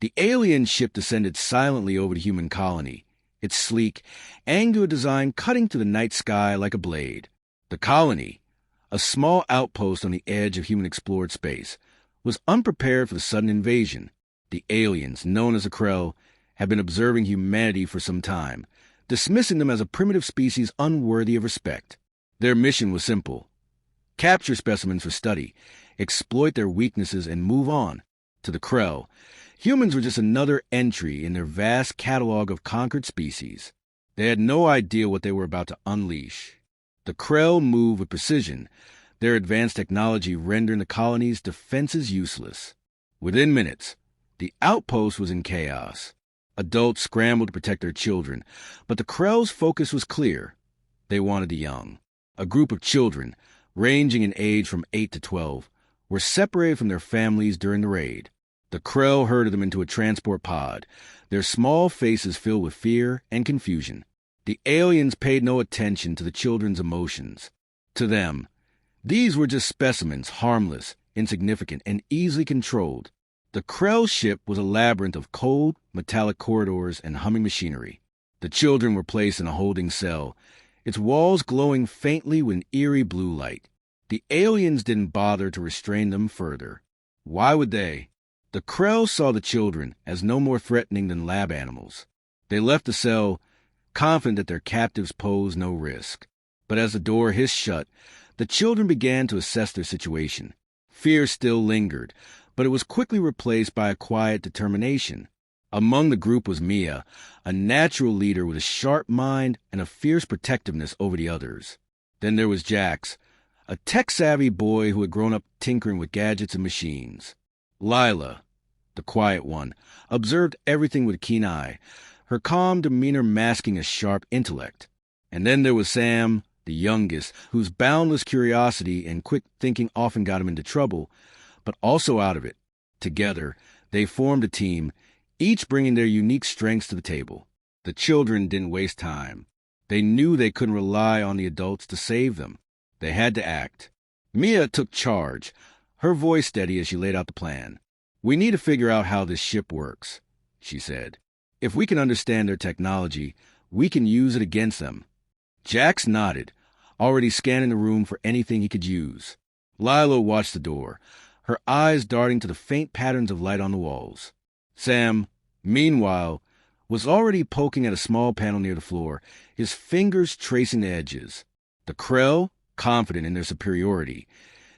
The alien ship descended silently over the human colony, its sleek, angular design cutting through the night sky like a blade. The colony, a small outpost on the edge of human explored space, was unprepared for the sudden invasion. The aliens, known as the Krell, had been observing humanity for some time, dismissing them as a primitive species unworthy of respect. Their mission was simple: capture specimens for study, exploit their weaknesses, and move on. To the Krell, humans were just another entry in their vast catalog of conquered species. They had no idea what they were about to unleash. The Krell moved with precision, their advanced technology rendering the colony's defenses useless. Within minutes, the outpost was in chaos. Adults scrambled to protect their children, but the Krell's focus was clear. They wanted the young. A group of children, ranging in age from 8 to 12, were separated from their families during the raid. The Krell herded them into a transport pod, their small faces filled with fear and confusion. The aliens paid no attention to the children's emotions. To them, these were just specimens, harmless, insignificant, and easily controlled. The Krell ship was a labyrinth of cold, metallic corridors and humming machinery. The children were placed in a holding cell, its walls glowing faintly with an eerie blue light. The aliens didn't bother to restrain them further. Why would they? The Krell saw the children as no more threatening than lab animals. They left the cell, confident that their captives posed no risk. But as the door hissed shut, the children began to assess their situation. Fear still lingered, but it was quickly replaced by a quiet determination. Among the group was Mia, a natural leader with a sharp mind and a fierce protectiveness over the others. Then there was Jax, a tech-savvy boy who had grown up tinkering with gadgets and machines. Lila, the quiet one, observed everything with a keen eye, her calm demeanor masking a sharp intellect. And then there was Sam, the youngest, whose boundless curiosity and quick thinking often got him into trouble, but also out of it. Together, they formed a team, each bringing their unique strengths to the table. The children didn't waste time. They knew they couldn't rely on the adults to save them. They had to act. Mia took charge, her voice steady as she laid out the plan. "We need to figure out how this ship works," she said. "If we can understand their technology, we can use it against them." Jax nodded, already scanning the room for anything he could use. Lila watched the door, her eyes darting to the faint patterns of light on the walls. Sam, meanwhile, was already poking at a small panel near the floor, his fingers tracing the edges. The Krell, confident in their superiority,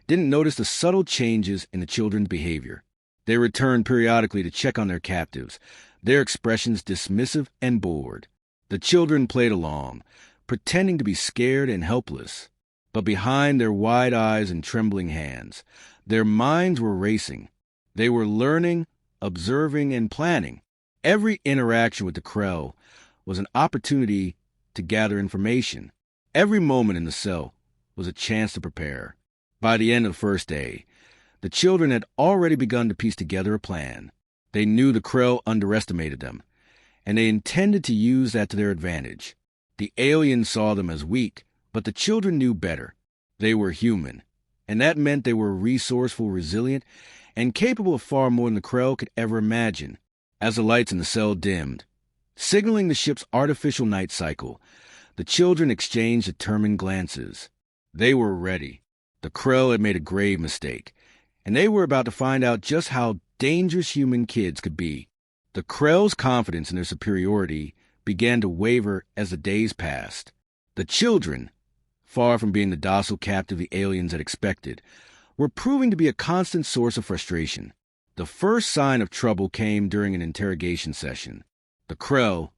didn't notice the subtle changes in the children's behavior. They returned periodically to check on their captives, their expressions dismissive and bored. The children played along, pretending to be scared and helpless. But behind their wide eyes and trembling hands, their minds were racing. They were learning, observing, and planning. Every interaction with the Krell was an opportunity to gather information. Every moment in the cell was a chance to prepare. By the end of the first day, the children had already begun to piece together a plan. They knew the Krell underestimated them, and they intended to use that to their advantage. The aliens saw them as weak, but the children knew better. They were human, and that meant they were resourceful, resilient, and capable of far more than the Krell could ever imagine. As the lights in the cell dimmed, signaling the ship's artificial night cycle, the children exchanged determined glances. They were ready. The Krell had made a grave mistake, and they were about to find out just how dangerous human kids could be. The Krell's confidence in their superiority began to waver as the days passed. The children, far from being the docile captive the aliens had expected, were proving to be a constant source of frustration. The first sign of trouble came during an interrogation session. The Krell,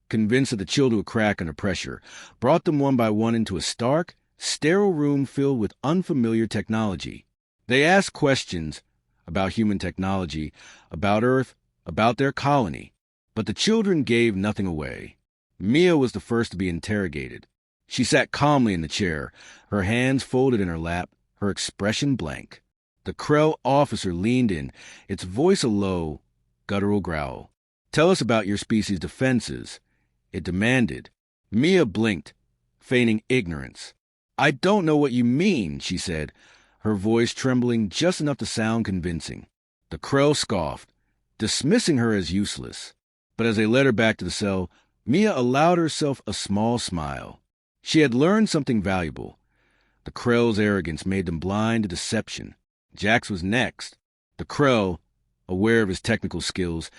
convinced that the children would crack under pressure, brought them one by one into a stark, sterile room filled with unfamiliar technology. They asked questions about human technology, about Earth, about their colony, but the children gave nothing away. Mia was the first to be interrogated. She sat calmly in the chair, her hands folded in her lap, her expression blank. The Krell officer leaned in, its voice a low, guttural growl. "Tell us about your species' defenses," it demanded. Mia blinked, feigning ignorance. "I don't know what you mean," she said, her voice trembling just enough to sound convincing. The Krell scoffed. dismissing her as useless. But as they led her back to the cell, Mia allowed herself a small smile. She had learned something valuable. The Krell's arrogance made them blind to deception. Jax was next. The Krell, aware of his technical skills,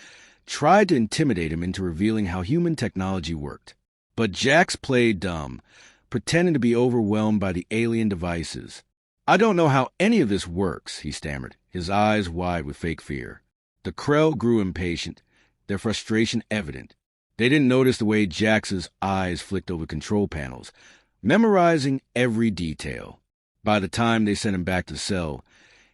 tried to intimidate him into revealing how human technology worked. But Jax played dumb, pretending to be overwhelmed by the alien devices. "I don't know how any of this works," he stammered, his eyes wide with fake fear. The Krell grew impatient, their frustration evident. They didn't notice the way Jax's eyes flicked over control panels, memorizing every detail. By the time they sent him back to the cell,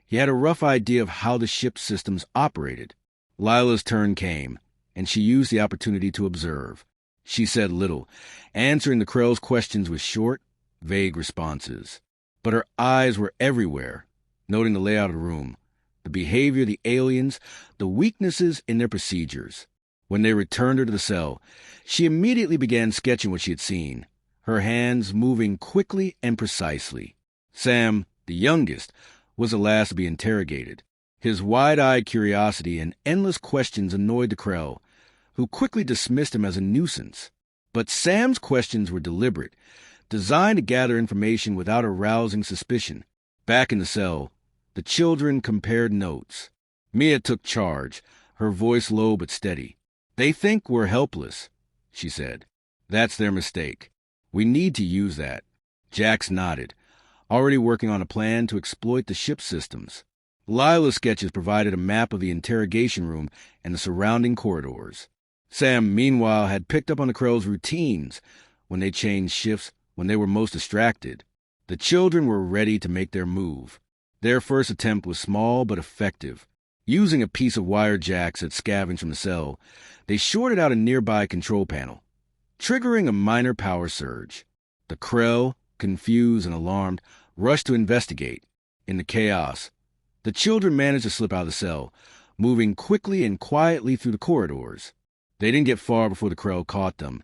he had a rough idea of how the ship's systems operated. Lila's turn came, and she used the opportunity to observe. She said little, answering the Krell's questions with short, vague responses. But her eyes were everywhere, noting the layout of the room, the behavior of the aliens, the weaknesses in their procedures. When they returned her to the cell, she immediately began sketching what she had seen, her hands moving quickly and precisely. Sam, the youngest, was the last to be interrogated. His wide-eyed curiosity and endless questions annoyed the Krell, who quickly dismissed him as a nuisance. But Sam's questions were deliberate, designed to gather information without arousing suspicion. Back in the cell, the children compared notes. Mia took charge, her voice low but steady. "They think we're helpless," she said. "That's their mistake. We need to use that." Jax nodded, already working on a plan to exploit the ship's systems. Lila's sketches provided a map of the interrogation room and the surrounding corridors. Sam, meanwhile, had picked up on the Krell's routines when they changed shifts, when they were most distracted. The children were ready to make their move. Their first attempt was small but effective. Using a piece of wire Jax had scavenged from the cell, they shorted out a nearby control panel, triggering a minor power surge. The Krell, confused and alarmed, rushed to investigate. In the chaos, the children managed to slip out of the cell, moving quickly and quietly through the corridors. They didn't get far before the Krell caught them,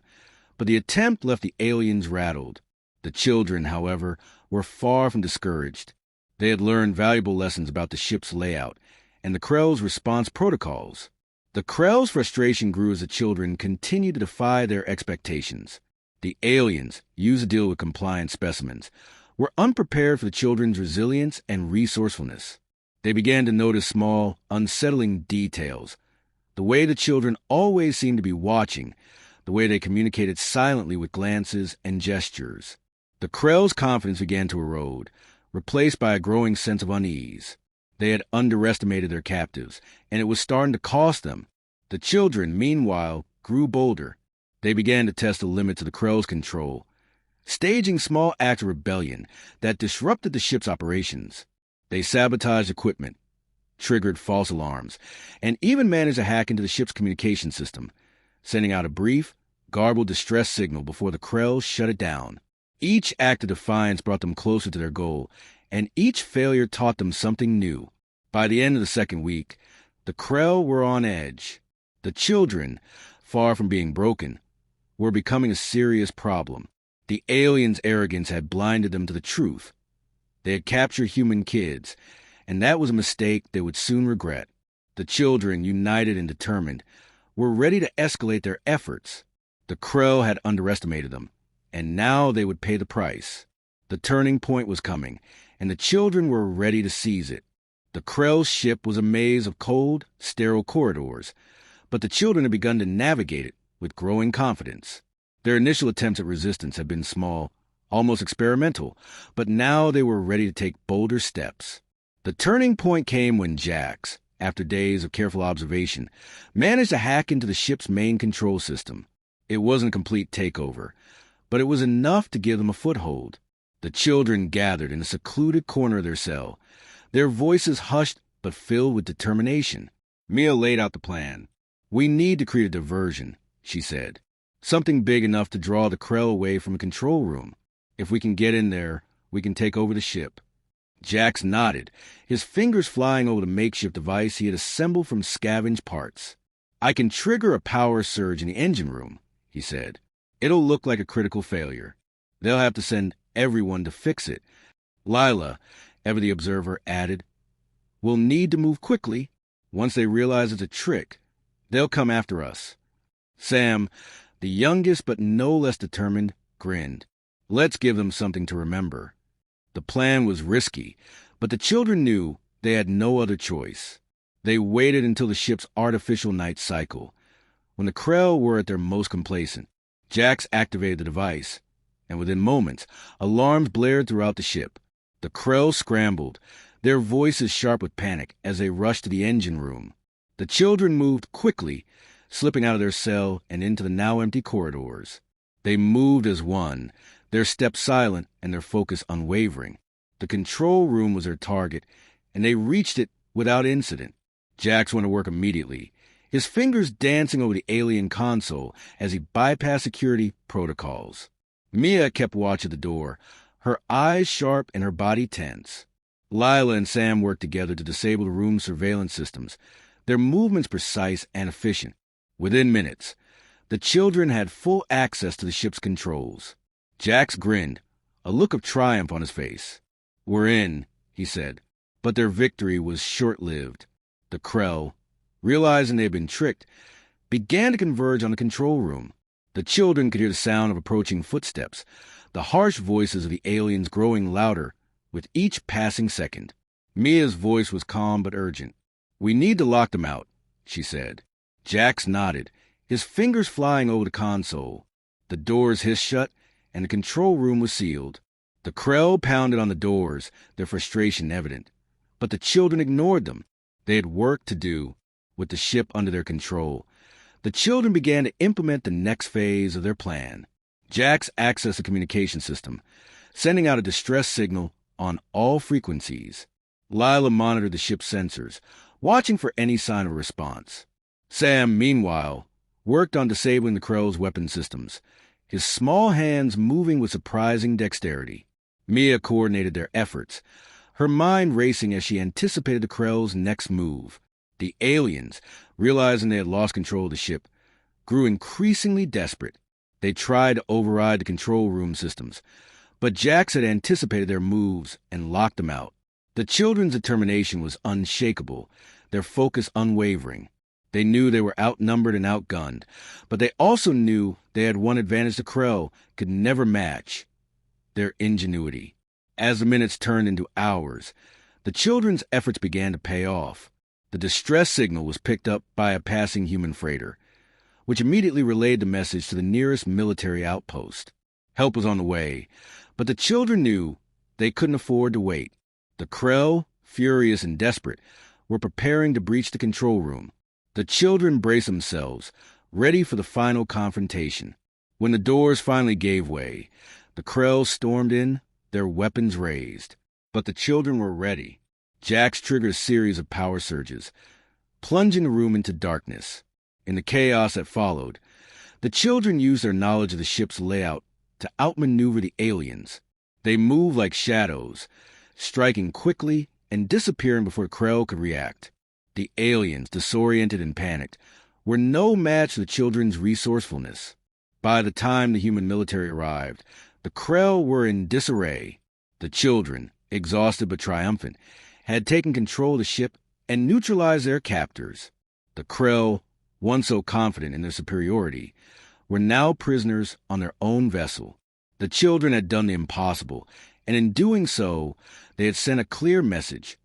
but the attempt left the aliens rattled. The children, however, were far from discouraged. They had learned valuable lessons about the ship's layout and the Krell's response protocols. The Krell's frustration grew as the children continued to defy their expectations. The aliens, used to deal with compliant specimens, were unprepared for the children's resilience and resourcefulness. They began to notice small, unsettling details. The way the children always seemed to be watching, the way they communicated silently with glances and gestures. The Krell's confidence began to erode, replaced by a growing sense of unease. They had underestimated their captives, and it was starting to cost them. The children, meanwhile, grew bolder. They began to test the limits of the Krell's control, staging small acts of rebellion that disrupted the ship's operations. They sabotaged equipment, triggered false alarms, and even managed to hack into the ship's communication system, sending out a brief, garbled distress signal before the Krell shut it down. Each act of defiance brought them closer to their goal, and each failure taught them something new. By the end of the second week, the Krell were on edge. The children, far from being broken, were becoming a serious problem. The aliens' arrogance had blinded them to the truth. They had captured human kids, and that was a mistake they would soon regret. The children, united and determined, were ready to escalate their efforts. The Krell had underestimated them, and now they would pay the price. The turning point was coming, and the children were ready to seize it. The Krell's ship was a maze of cold, sterile corridors, but the children had begun to navigate it with growing confidence. Their initial attempts at resistance had been small, almost experimental, but now they were ready to take bolder steps. The turning point came when Jax, after days of careful observation, managed to hack into the ship's main control system. It wasn't a complete takeover, but it was enough to give them a foothold. The children gathered in a secluded corner of their cell, their voices hushed but filled with determination. Mia laid out the plan. "We need to create a diversion," she said. "Something big enough to draw the Krell away from the control room. If we can get in there, we can take over the ship." Jax nodded, his fingers flying over the makeshift device he had assembled from scavenged parts. "I can trigger a power surge in the engine room," he said. "It'll look like a critical failure. They'll have to send everyone to fix it." Lila, ever the observer, added, "We'll need to move quickly." Once they realize it's a trick, they'll come after us. Sam, the youngest but no less determined, grinned. Let's give them something to remember. The plan was risky, but the children knew they had no other choice. They waited until the ship's artificial night cycle. When the Krell were at their most complacent, Jax activated the device, and within moments, alarms blared throughout the ship. The Krell scrambled, their voices sharp with panic as they rushed to the engine room. The children moved quickly, slipping out of their cell and into the now empty corridors. They moved as one, their steps silent and their focus unwavering. The control room was their target, and they reached it without incident. Jax went to work immediately, his fingers dancing over the alien console as he bypassed security protocols. Mia kept watch at the door, her eyes sharp and her body tense. Lila and Sam worked together to disable the room's surveillance systems, their movements precise and efficient. Within minutes, the children had full access to the ship's controls. Jax grinned, a look of triumph on his face. "We're in," he said, but their victory was short-lived. The Krell, realizing they had been tricked, began to converge on the control room. The children could hear the sound of approaching footsteps, the harsh voices of the aliens growing louder with each passing second. Mia's voice was calm but urgent. "We need to lock them out," she said. Jax nodded, his fingers flying over the console. The doors hissed shut, and the control room was sealed. The Krell pounded on the doors, their frustration evident. But the children ignored them. They had work to do, with the ship under their control. The children began to implement the next phase of their plan. Jax accessed the communication system, sending out a distress signal on all frequencies. Lila monitored the ship's sensors, watching for any sign of response. Sam, meanwhile, worked on disabling the Krell's weapon systems, his small hands moving with surprising dexterity. Mia coordinated their efforts, her mind racing as she anticipated the Krell's next move. The aliens, realizing they had lost control of the ship, grew increasingly desperate. They tried to override the control room systems, but Jax had anticipated their moves and locked them out. The children's determination was unshakable, their focus unwavering. They knew they were outnumbered and outgunned, but they also knew they had one advantage the Krell could never match: their ingenuity. As the minutes turned into hours, the children's efforts began to pay off. The distress signal was picked up by a passing human freighter, which immediately relayed the message to the nearest military outpost. Help was on the way, but the children knew they couldn't afford to wait. The Krell, furious and desperate, were preparing to breach the control room. The children braced themselves, ready for the final confrontation. When the doors finally gave way, the Krell stormed in, their weapons raised. But the children were ready. Jax triggered a series of power surges, plunging the room into darkness. In the chaos that followed, the children used their knowledge of the ship's layout to outmaneuver the aliens. They moved like shadows, striking quickly and disappearing before Krell could react. The aliens, disoriented and panicked, were no match to the children's resourcefulness. By the time the human military arrived, the Krell were in disarray. The children, exhausted but triumphant, had taken control of the ship and neutralized their captors. The Krell, once so confident in their superiority, were now prisoners on their own vessel. The children had done the impossible, and in doing so, they had sent a clear message: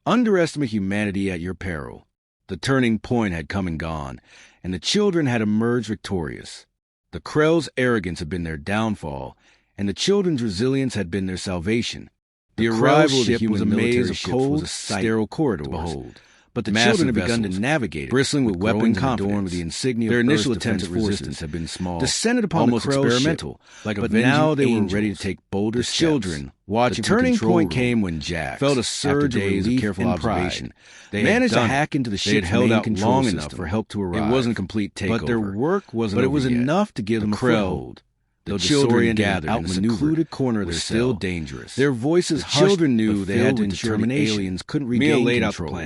underestimate humanity at your peril. The turning point had come and gone, and the children had emerged victorious. The Krell's arrogance had been their downfall, and the children's resilience had been their salvation. The arrival of the ship was a maze of cold, sterile corridors to behold. But the children had begun to navigate it, bristling with weapons and adorned with the insignia of their initial attempts at resistance had been small, descended upon almost experimental, but now they were ready to take bolder steps. The children, watching the turning point came when Jax felt a surge of relief careful observation. They managed to hack into the ship's main control long enough for help to arrive. It wasn't a complete takeover, but their work wasn't. But it was enough to give them a foothold. The children gathered in a secluded corner of their cell. Still dangerous. Their voices hushed. The children knew they had to ensure the aliens couldn't regain control.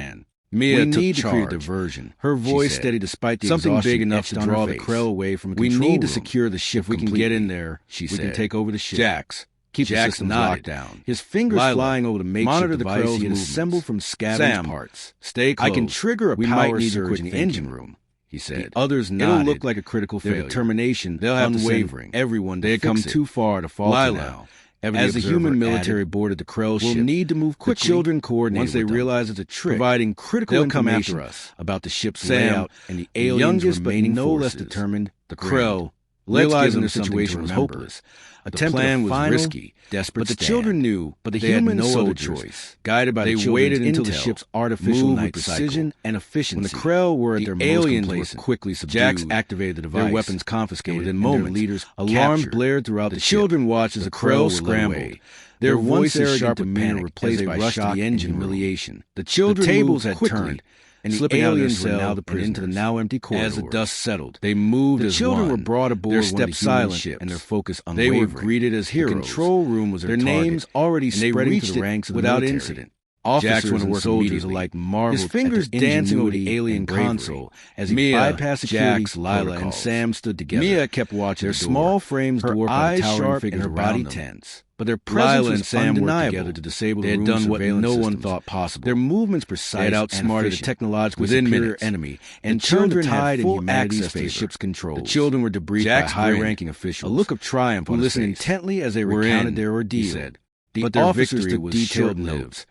Mia took charge. Diversion. Her voice steady despite the something big enough to draw the Krell away from control room. We need to secure the ship. If we can get in there, she said, we can take over the ship. Jax, keep the systems locked down. His fingers flying over the makeshift device he had assembled from scavenged parts. Stay close. I can trigger a power surge in the engine room, he said. The others nodded. It'll look like a critical failure. Their determination, they'll have unwavering. Everyone, they had come too far to falter now. As the human military boarded the Krell ship, we'll need to move quickly. The children coordinated once they realize it's a trick, providing critical information about the ship's layout and the aliens' youngest remaining but no less determined, the Krell, realizing their situation was hopeless. The plan was risky, desperate, but the children knew. But the humans had no other choice. Guided by the children's waited until the ship's artificial night precision and efficiency. When the Krell were at their aliens most complacent, were quickly subdued. Jax activated the device. Their weapons confiscated. Within moments, leaders alarms blared throughout the children watched as the Krell scrambled. Their voices sharp with panic replaced by shock and humiliation. The children tables had turned. And the aliens were now the prisoners. Into the now empty corridor. As the dust settled, they moved as one. The children were brought aboard their steps silent and their focus unwavering. They were greeted as heroes. The control room was their names already spreading to the ranks without incident. Officers and soldiers alike marveled. His fingers dancing over the alien console as he bypassed security. Jax, Lila, and Sam stood together. Mia kept watching their small frames dwarf eyes sharp and her body tense. But their presence and Sam worked together to disable the room's surveillance systems. They had done what no one thought possible. Their movements precise. They had outsmarted the technologically superior enemy and children had full access to the ship's controls. The children were debriefed by high-ranking officials. A look of triumph on his face. Who listened intently as they recounted their ordeal. He said, but their victory was detailed notes.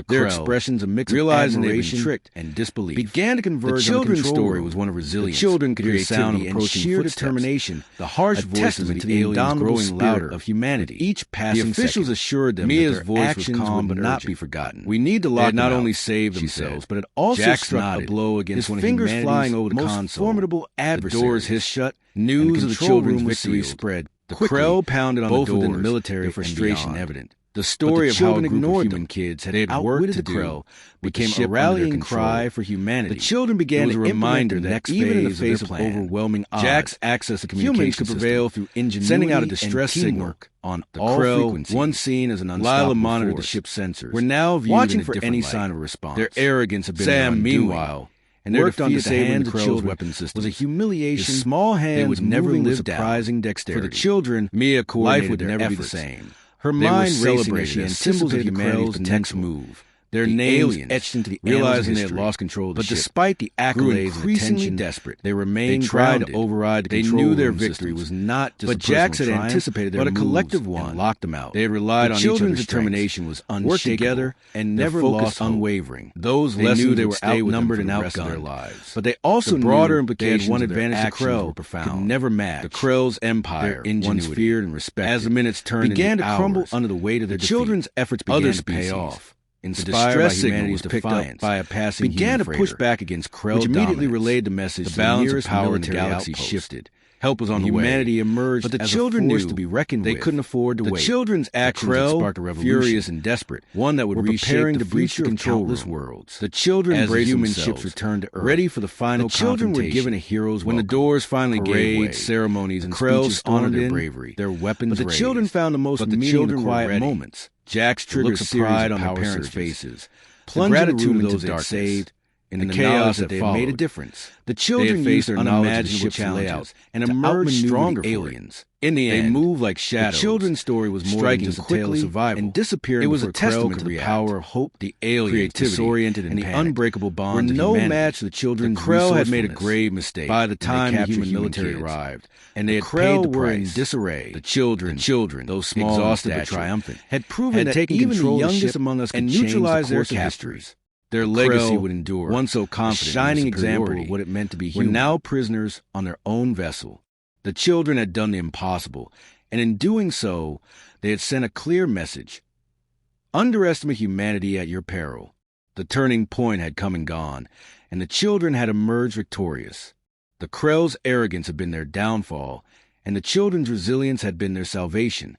Their expressions, a mix of admiration, tricked and disbelief, began to converge. The children's story was one of resilience. The children could hear the sound of approaching sheer determination, the harsh voices of the aliens growing louder of humanity. Each passing the officials assured them Mia's that their actions would not be forgotten. We need to lock them out. Not only save themselves, but it also struck a blow against one of humanity's flying over the most formidable adversaries. The doors hissed shut. News of the children's victory spread. The Krell pounded on the doors. Both within the military, frustration evident. The story of how a group of human kids had outwitted the Krell became a rallying cry for humanity. The children began to implement the next even in the face of overwhelming odds. Jack's access to communication could prevail through Ingenuity, sending out a distress signal on the Krell. Frequencies. Once seen as an unstoppable Lila monitored the ship's sensors. Were now viewed watching for any sign of response. Their arrogance had been Sam, meanwhile, and worked on disabling the Krell's weapon system was a humiliation. His small hands they would never live down. Surprising dexterity. For the children, Mia life would never be the same. Her mind celebrated as symbols of humanity's next move. Their names etched into the realizing they had lost control of the ship. But despite the accolades and attention, desperate, they remained tried to override the control. They knew their victory was not just a Jax had anticipated their but a collective one and locked them out. They had relied on children's determination was unshakable, worked together and never lost unwavering. Those lessons knew they were outnumbered and outgunned their lives. But they also knew broader implications one advantage the Krell could never match. The Krell's empire, once feared and respected, as the minutes turned began to crumble under the weight of their children's efforts began to pay off. Inspired by humanity's Defiance, by a passing began to push back against Krell which immediately relayed the message the balance of power in the galaxy shifted. Help was on the way. Humanity emerged, but the children knew to be reckoned with. They couldn't afford to wait. The children's actions sparked a revolution, furious and desperate, one that would reshape the future of countless worlds. The children embraced human ships returned to Earth, ready for the final confrontation. The children were given a hero's welcome. When the doors finally gave way, ceremonies and speeches honored their bravery, their weapons raised. But the children found the most meaning in the quiet moments. Jack's triggered a pride on their parents' faces, plunging gratitude to those they saved, in the chaos that they had made a difference. The children used their unimaginable challenges and emerged stronger aliens. In the end, they moved like shadows. The children's story was more than just a tale of survival and disappearing. It was a testament to the power of hope, the aliens, creativity, and the unbreakable bonds of humanity. Were no match to the children's resourcefulness. The Krell had made a grave mistake by the time the human military arrived, and they had paid the price. Were in disarray. The children, those small, exhausted but triumphant, had proven that even the youngest among us could neutralize their captors. Their legacy would endure. One so confident, a shining example of what it meant to be human, were now prisoners on their own vessel. The children had done the impossible, and in doing so, they had sent a clear message. Underestimate humanity at your peril. The turning point had come and gone, and the children had emerged victorious. The Krell's arrogance had been their downfall, and the children's resilience had been their salvation.